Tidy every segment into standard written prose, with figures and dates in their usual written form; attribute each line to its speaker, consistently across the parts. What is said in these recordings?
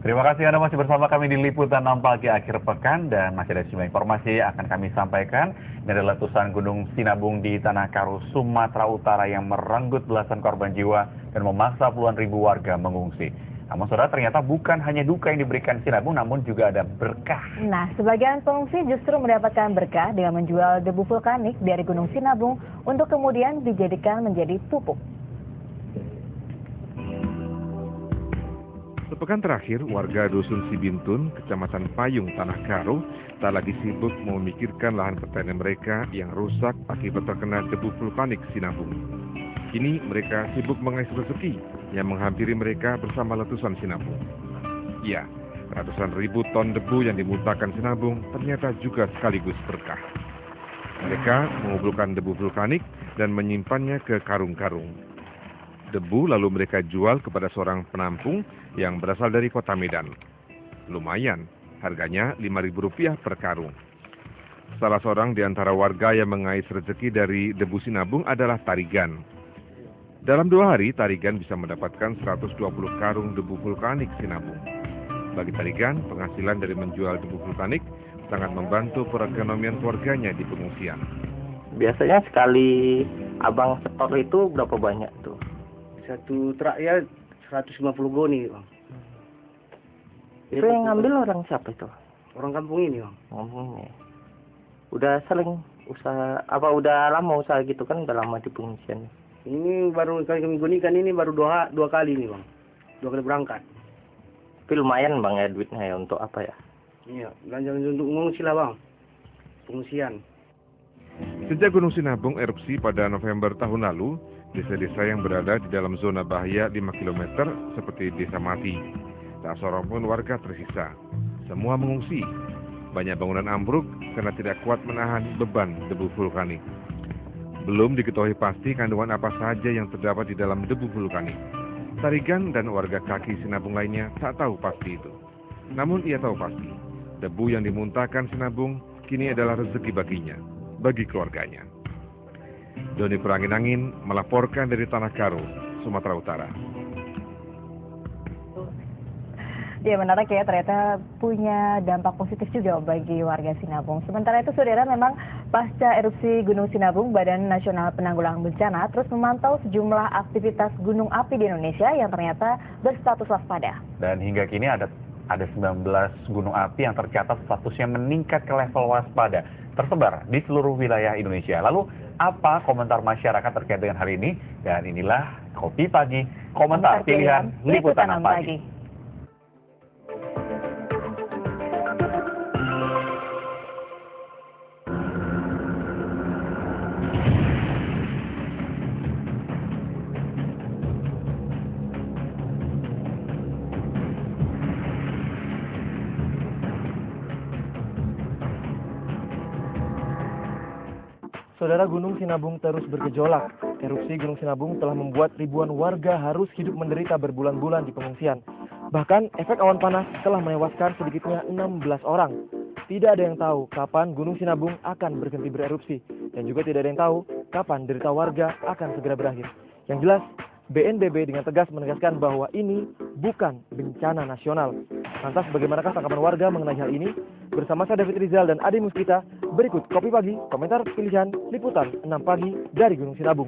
Speaker 1: Terima kasih Anda masih bersama kami di Liputan 6 Pagi akhir pekan dan masih ada sejumlah informasi yang akan kami sampaikan. Ini adalah letusan Gunung Sinabung di Tanah Karo, Sumatera Utara yang merenggut belasan korban jiwa dan memaksa puluhan ribu warga mengungsi. Namun saudara, ternyata bukan hanya duka yang diberikan Sinabung, namun juga ada berkah.
Speaker 2: Nah, sebagian pengungsi justru mendapatkan berkah dengan menjual debu vulkanik dari Gunung Sinabung untuk kemudian dijadikan menjadi pupuk.
Speaker 3: Sepekan terakhir, warga Dusun Sibintun, Kecamatan Payung, Tanah Karo, tak lagi sibuk memikirkan lahan pertanian mereka yang rusak akibat terkena debu vulkanik Sinabung. Kini mereka sibuk mengais rezeki yang menghampiri mereka bersama letusan Sinabung. Ya, ratusan ribu ton debu yang dimuntahkan Sinabung ternyata juga sekaligus berkah. Mereka mengumpulkan debu vulkanik dan menyimpannya ke karung-karung. Debu lalu mereka jual kepada seorang penampung yang berasal dari kota Medan. Lumayan, harganya Rp5.000 per karung. Salah seorang di antara warga yang mengais rezeki dari debu Sinabung adalah Tarigan. Dalam 2 hari, Tarigan bisa mendapatkan 120 karung debu vulkanik Sinabung. Bagi Tarigan, penghasilan dari menjual debu vulkanik sangat membantu perekonomian keluarganya di pengungsian.
Speaker 4: Biasanya sekali abang setor itu berapa banyak tuh?
Speaker 5: Satu truk ya 150 goni, Bang.
Speaker 4: Itu yang ngambil orang siapa itu?
Speaker 5: Orang kampung ini, Bang.
Speaker 4: Kampung ini. Udah sering usaha, udah lama usaha gitu kan, udah lama di pengungsian.
Speaker 5: Ini baru kali kami gunikan ini baru dua kali nih, Bang. 2 kali berangkat.
Speaker 4: Tapi lumayan Bang ya duitnya ya untuk apa ya?
Speaker 5: Iya, belanja untuk mengungsi lah, Bang. Pengungsian.
Speaker 3: Sejak Gunung Sinabung erupsi pada November tahun lalu, desa-desa yang berada di dalam zona bahaya 5 km seperti Desa Mati, tak seorang pun warga tersisa. Semua mengungsi. Banyak bangunan ambruk karena tidak kuat menahan beban debu vulkanik. Belum diketahui pasti kandungan apa saja yang terdapat di dalam debu vulkanik. Tarigan dan warga kaki Sinabung lainnya tak tahu pasti itu. Namun ia tahu pasti, debu yang dimuntahkan Sinabung kini adalah rezeki baginya, bagi keluarganya. Doni Perangin-Angin melaporkan dari Tanah Karo, Sumatera Utara.
Speaker 2: Ya, menarik ya, ternyata punya dampak positif juga bagi warga Sinabung. Sementara itu, saudara, memang pasca erupsi Gunung Sinabung, Badan Nasional Penanggulangan Bencana terus memantau sejumlah aktivitas gunung api di Indonesia yang ternyata berstatus waspada.
Speaker 1: Dan hingga kini ada 19 gunung api yang tercatat statusnya meningkat ke level waspada, tersebar di seluruh wilayah Indonesia. Lalu, apa komentar masyarakat terkait dengan hari ini? Dan inilah Kopi Pagi, komentar pilihan Liputan 6 Pagi.
Speaker 6: Saudara, Gunung Sinabung terus bergejolak. Erupsi Gunung Sinabung telah membuat ribuan warga harus hidup menderita berbulan-bulan di pengungsian. Bahkan efek awan panas telah menewaskan sedikitnya 16 orang. Tidak ada yang tahu kapan Gunung Sinabung akan berhenti bererupsi. Dan juga tidak ada yang tahu kapan derita warga akan segera berakhir. Yang jelas, BNPB dengan tegas menegaskan bahwa ini bukan bencana nasional. Lantas bagaimanakah tanggapan warga mengenai hal ini? Bersama saya David Rizal dan Ade Muskita, berikut Kopi Pagi, komentar pilihan Liputan 6 Pagi dari Gunung Sinabung.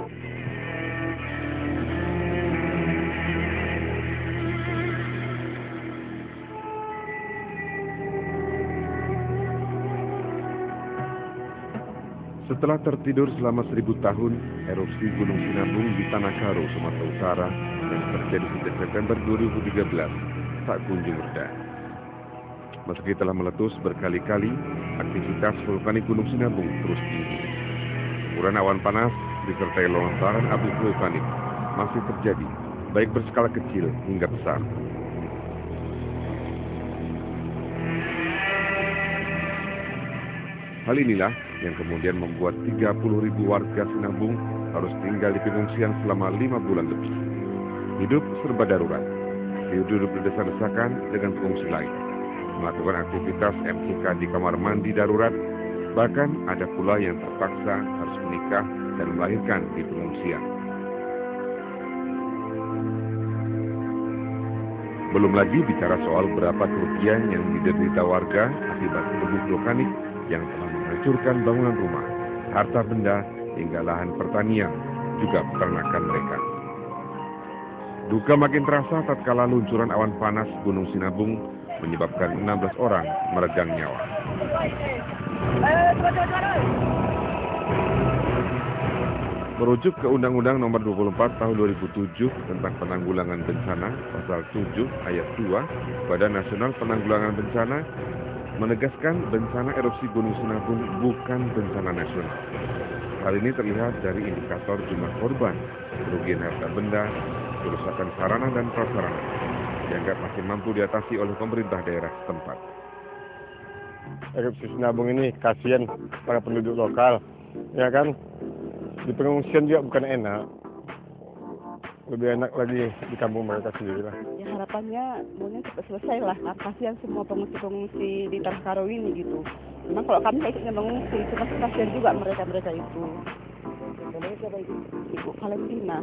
Speaker 3: Setelah tertidur selama 1000 tahun, erupsi Gunung Sinabung di Tanah Karo, Sumatera Utara yang terjadi sejak September 2013 tak kunjung reda. Meski telah meletus berkali-kali, aktivitas vulkanik Gunung Sinabung terus tinggi. Semburan awan panas disertai lontaran abu vulkanik masih terjadi, baik berskala kecil hingga besar. Hal inilah yang kemudian membuat 30.000 warga Sinabung harus tinggal di pengungsian selama 5 bulan lebih. Hidup serba darurat, hidup berdesak-desakan dengan pengungsi lain, melakukan aktivitas MCK di kamar mandi darurat, bahkan ada pula yang terpaksa harus menikah dan melahirkan di pengungsian. Belum lagi bicara soal berapa kerugian yang diderita warga akibat debu vulkanik yang telah menghancurkan bangunan rumah, harta benda, hingga lahan pertanian, juga peternakan mereka. Duka makin terasa tatkala luncuran awan panas Gunung Sinabung menyebabkan 16 orang meregang nyawa. Merujuk ke Undang-Undang Nomor 24 Tahun 2007 tentang Penanggulangan Bencana, Pasal 7 Ayat 2, Badan Nasional Penanggulangan Bencana menegaskan bencana erupsi Gunung Sinabung bukan bencana nasional. Hal ini terlihat dari indikator jumlah korban, kerugian harta benda, kerusakan sarana dan prasarana, dianggap masih mampu diatasi oleh pemerintah daerah setempat.
Speaker 7: Erupsi Sinabung ini kasihan para penduduk lokal, ya kan? Di pengungsian juga bukan enak, lebih enak lagi di kampung mereka sendiri lah.
Speaker 8: Ya harapannya maunya cepat selesai lah, kasihan semua pengungsi-pengungsi di Tanah Karo ini gitu. Memang kalau kami nggak ikutnya mengungsi, cuma kasihan juga mereka itu.
Speaker 6: Namanya siapa itu?
Speaker 8: Ibu Valentina.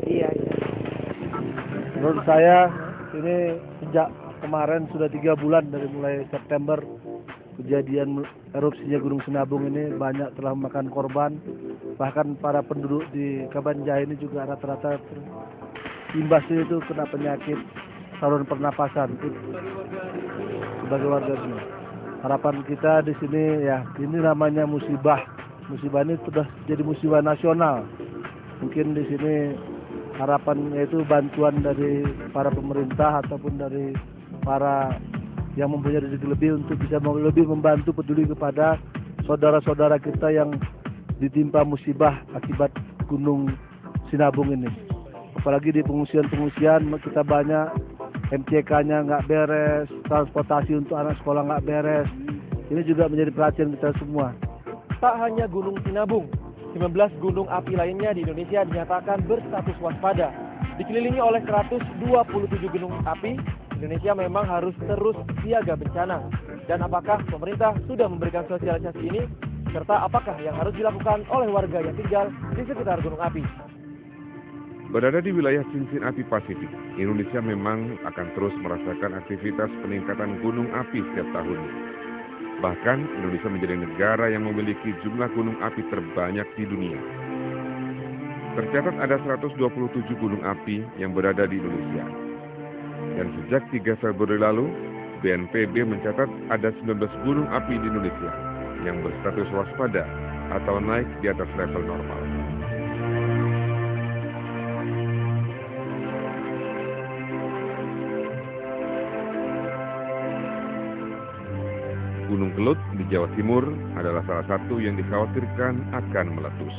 Speaker 8: Iya.
Speaker 9: Menurut saya ini sejak kemarin sudah 3 bulan dari mulai September kejadian erupsinya Gunung Sinabung ini banyak telah memakan korban. Bahkan para penduduk di Kabanjai ini juga rata-rata imbasnya itu kena penyakit saluran pernapasan sebagai warga sini. Harapan kita di sini ya ini namanya musibah. Musibah ini sudah jadi musibah nasional. Mungkin di sini harapannya itu bantuan dari para pemerintah ataupun dari para yang mempunyai rezeki lebih untuk bisa lebih membantu peduli kepada saudara-saudara kita yang ditimpa musibah akibat Gunung Sinabung ini. Apalagi di pengungsian-pengungsian kita banyak MCK-nya nggak beres, transportasi untuk anak sekolah nggak beres. Ini juga menjadi perhatian kita semua.
Speaker 6: Tak hanya Gunung Sinabung, 19 gunung api lainnya di Indonesia dinyatakan berstatus waspada. Dikelilingi oleh 127 gunung api, Indonesia memang harus terus siaga bencana. Dan apakah pemerintah sudah memberikan sosialisasi ini? Serta apakah yang harus dilakukan oleh warga yang tinggal di sekitar gunung api?
Speaker 3: Berada di wilayah cincin api Pasifik, Indonesia memang akan terus merasakan aktivitas peningkatan gunung api setiap tahunnya. Bahkan Indonesia menjadi negara yang memiliki jumlah gunung api terbanyak di dunia. Tercatat ada 127 gunung api yang berada di Indonesia. Dan sejak 3 Februari lalu, BNPB mencatat ada 19 gunung api di Indonesia yang berstatus waspada atau naik di atas level normal. Gunung Kelut di Jawa Timur adalah salah satu yang dikhawatirkan akan meletus.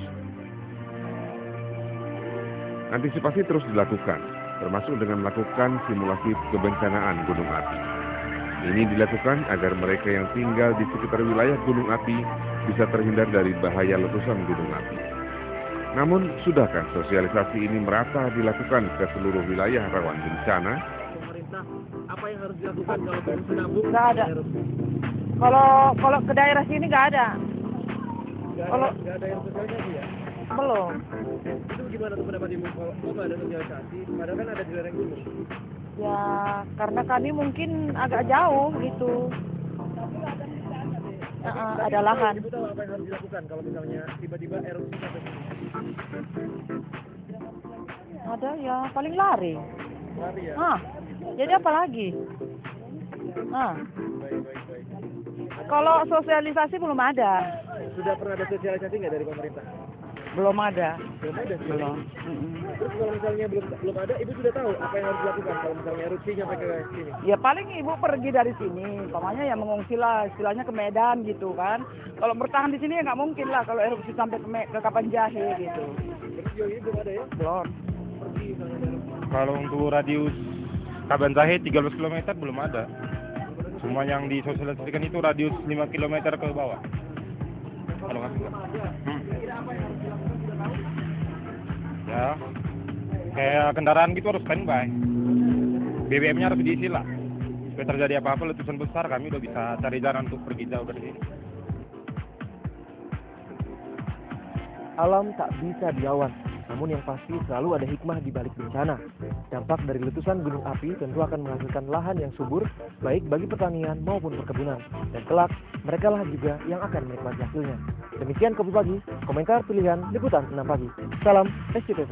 Speaker 3: Antisipasi terus dilakukan, termasuk dengan melakukan simulasi kebencanaan gunung api. Ini dilakukan agar mereka yang tinggal di sekitar wilayah gunung api bisa terhindar dari bahaya letusan gunung api. Namun, sudahkah sosialisasi ini merata dilakukan ke seluruh wilayah rawan bencana?
Speaker 6: Pemerintah, apa yang harus dilakukan kalau Gunung Sinabung?
Speaker 8: Nggak ada. Kalau ke daerah sini nggak ada.
Speaker 6: Nggak ada yang sosialisasi ya?
Speaker 8: Belum.
Speaker 6: Itu gimana tuh pendapat Ibu? Kalau nggak ada sosialisasi, padahal kan ada di lereng gunung.
Speaker 8: Ya karena kami mungkin agak jauh gitu. Ada lahan.
Speaker 6: Ibu tahu apa yang harus dilakukan kalau misalnya tiba-tiba erupsi sampai sini?
Speaker 8: Ada ya paling lari.
Speaker 6: Lari ya?
Speaker 8: Jadi apa lagi?
Speaker 6: Baik.
Speaker 8: Kalau sosialisasi belum ada.
Speaker 6: Sudah pernah ada sosialisasi nggak dari pemerintah?
Speaker 8: Belum ada.
Speaker 6: Belum ada sih.
Speaker 8: Belum.
Speaker 6: Terus kalau misalnya belum ada, Ibu sudah tahu apa yang harus dilakukan kalau misalnya erupsi sampai ke sini?
Speaker 8: Ya paling ibu pergi dari sini, umpamanya ya mengungsi lah, istilahnya ke Medan gitu kan. Kalau bertahan di sini ya nggak mungkin lah kalau erupsi sampai ke Kapanjahe gitu.
Speaker 6: Terus sejauh ini belum ada ya?
Speaker 8: Belum.
Speaker 6: Pergi misalnya erupsi.
Speaker 10: Kalau untuk radius Kabanjahe 13 km belum ada. Cuma yang disosialisasikan itu radius 5 km ke bawah. Kalau nggak ya, kayak kendaraan gitu harus standby. BBM-nya harus diisi lah. Supaya terjadi apa-apa letusan besar, kami udah bisa cari jalan untuk pergi jauh dari sini.
Speaker 6: Alam tak bisa dilawan. Namun yang pasti selalu ada hikmah di balik bencana. Dampak dari letusan gunung api tentu akan menghasilkan lahan yang subur, baik bagi pertanian maupun perkebunan. Dan kelak, mereka lah juga yang akan menikmati hasilnya. Demikian Kopi Pagi, komentar pilihan Liputan 6 Pagi. Salam SCTV.